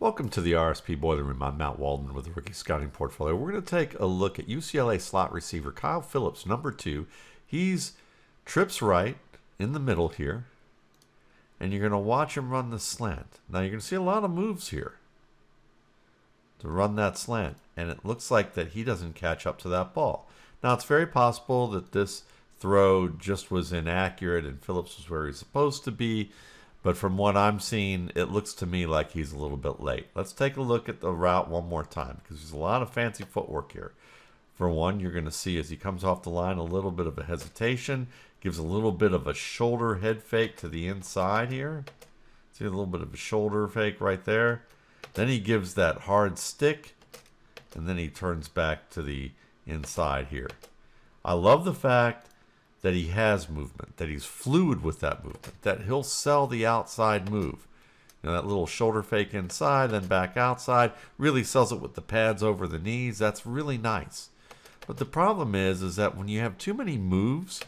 Welcome to the RSP Boiler Room. I'm Matt Waldman with the Rookie Scouting Portfolio. We're going to take a look at UCLA slot receiver Kyle Phillips, number 2. He's trips right in the middle here, and you're going to watch him run the slant. Now you're going to see a lot of moves here to run that slant, and it looks like that he doesn't catch up to that ball. Now it's very possible that this throw just was inaccurate and Phillips was where he's supposed to be. But from what I'm seeing, it looks to me like he's a little bit late. Let's take a look at the route one more time because there's a lot of fancy footwork here. For one, you're going to see as he comes off the line a little bit of a hesitation, gives a little bit of a shoulder head fake to the inside here. See a little bit of a shoulder fake right there. Then he gives that hard stick, and then he turns back to the inside here. I love the fact that he has movement, that he's fluid with that movement, that he'll sell the outside move. You know, that little shoulder fake inside, then back outside, really sells it with the pads over the knees. That's really nice. But the problem is that when you have too many moves,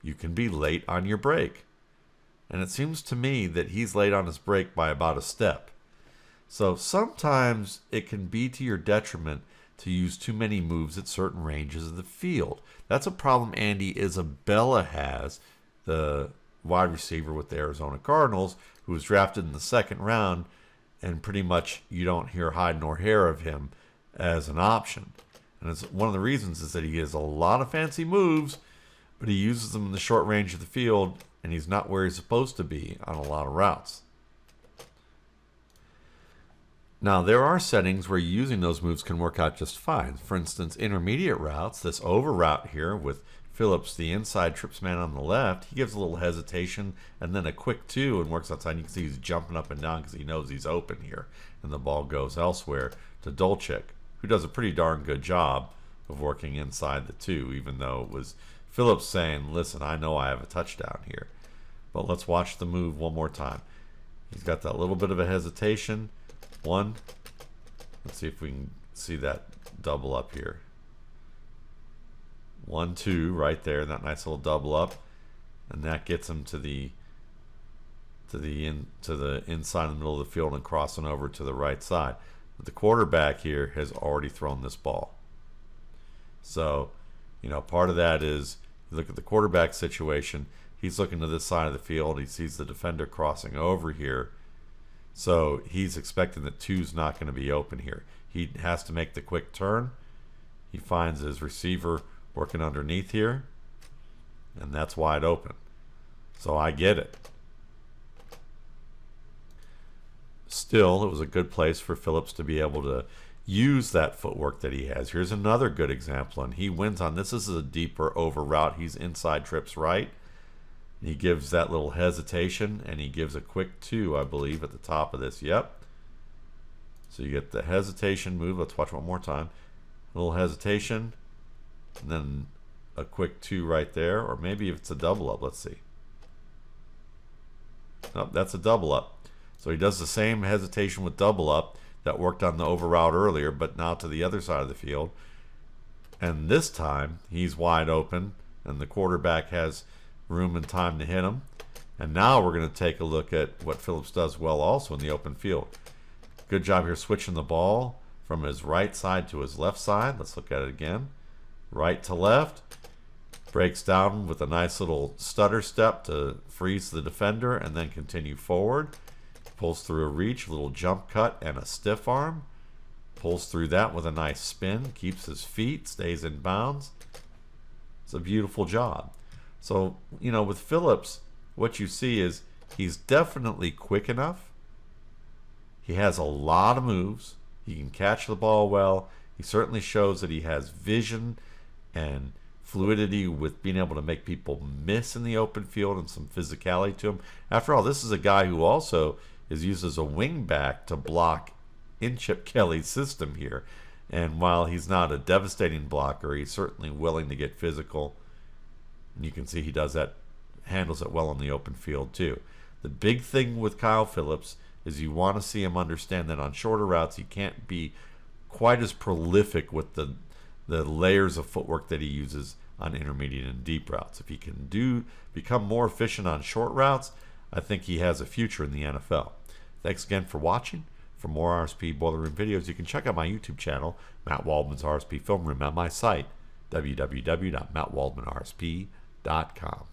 you can be late on your break. And it seems to me that he's late on his break by about a step. So sometimes it can be to your detriment to use too many moves at certain ranges of the field. That's a problem Andy Isabella has, the wide receiver with the Arizona Cardinals, who was drafted in the second round, and pretty much you don't hear hide nor hair of him as an option. And it's one of the reasons is that he has a lot of fancy moves, but he uses them in the short range of the field, and he's not where he's supposed to be on a lot of routes. Now, there are settings where using those moves can work out just fine. For instance, intermediate routes, this over route here with Phillips, the inside trips man on the left, he gives a little hesitation and then a quick 2 and works outside. You can see he's jumping up and down because he knows he's open here, and the ball goes elsewhere to Dolchik, who does a pretty darn good job of working inside the 2, even though it was Phillips saying, listen, I know I have a touchdown here. But let's watch the move one more time. He's got that little bit of a hesitation. 1. Let's see if we can see that double up here. 1, 2 right there, that nice little double up, and that gets him to the inside in the middle of the field and crossing over to the right side. But the quarterback here has already thrown this ball. So, you know, part of that is you look at the quarterback situation. He's looking to this side of the field. He sees the defender crossing over here. So he's expecting that 2's not going to be open here. He has to make the quick turn. He finds his receiver working underneath here, and that's wide open. So I get it. Still, it was a good place for Phillips to be able to use that footwork that he has. Here's another good example, and he wins on this. This is a deeper over route. He's inside trips right. He gives that little hesitation, and he gives a quick 2, I believe, at the top of this. Yep. So you get the hesitation move. Let's watch one more time. A little hesitation, and then a quick 2 right there. Or maybe if it's a double up. Let's see. Nope, that's a double up. So he does the same hesitation with double up that worked on the over route earlier, but now to the other side of the field. And this time, he's wide open, and the quarterback has room and time to hit him. And now we're going to take a look at what Phillips does well also in the open field. Good job here switching the ball from his right side to his left side. Let's look at it again. Right to left. Breaks down with a nice little stutter step to freeze the defender and then continue forward. Pulls through a reach, a little jump cut, and a stiff arm. Pulls through that with a nice spin. Keeps his feet, stays in bounds. It's a beautiful job. So, you know, with Phillips, what you see is he's definitely quick enough. He has a lot of moves. He can catch the ball well. He certainly shows that he has vision and fluidity with being able to make people miss in the open field and some physicality to him. After all, this is a guy who also is used as a wing back to block in Chip Kelly's system here. And while he's not a devastating blocker, he's certainly willing to get physical. And you can see he does that, handles it well in the open field too. The big thing with Kyle Phillips is you want to see him understand that on shorter routes he can't be quite as prolific with the layers of footwork that he uses on intermediate and deep routes. If he can become more efficient on short routes, I think he has a future in the NFL. Thanks again for watching. For more RSP Boiler Room videos, you can check out my YouTube channel, Matt Waldman's RSP Film Room, at my site, www.mattwaldmanrsp.com.